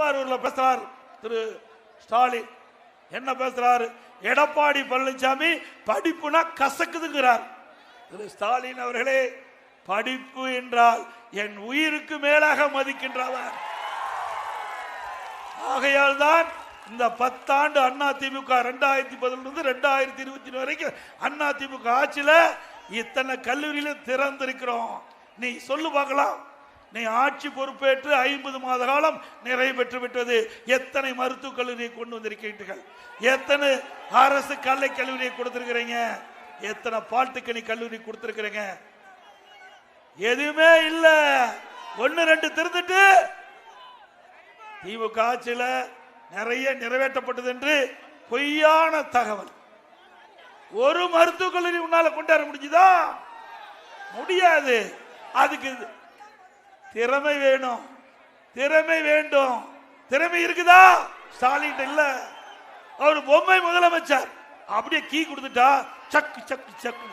திருவாரூர்ல பேசுறார் திரு ஸ்டாலின். என்ன பேசுறாரு? எடப்பாடி பழனிசாமி படிப்புனா கசக்குதுங்கிறார். திரு ஸ்டாலின் அவர்களே, படிப்பு என்றால் என் உயிருக்கு மேலாக மதிக்கின்றவர். ஆகையால் தான் இந்த 10 ஆண்டு அண்ணா திமுக 2010 2020 வரைக்கும் அண்ணா திமுக ஆட்சியில இத்தனை கல்லூரியில திறந்திருக்கிறோம். நீ சொல்லு பார்க்கலாம். நீ ஆட்சி பொறுப்பேற்று 50 மாத காலம் நிறைவு பெற்று விட்டது. எத்தனை மருத்துவக் கல்லூரியை கொண்டு வந்திருக்கிறீர்கள்? எத்தனை அரசு கலை கல்லூரியை கொடுத்திருக்கிறீங்க? எத்தனை பால்டெக்னிக் கல்லூரி கொடுத்திருக்கிறீங்க? எதுவுமே இல்ல. 1-2 திறந்துட்டு திமுக ஆட்சியில நிறைய நிறைவேற்றப்பட்டது என்று பொய்யான தகவல். ஒரு மருத்துவக் கல்லூரி உன்னால கொண்டாட முடிஞ்சுதா? முடியாது. அதுக்கு திறமை வேணும், திறமை வேண்டும். திறமை இருக்குதா? ஸ்டாலின் இல்ல. அவர் பொம்மை முதலமைச்சர் அப்படியே கீ கொடுத்துட்டா சக்கு சக்கு சக்கு.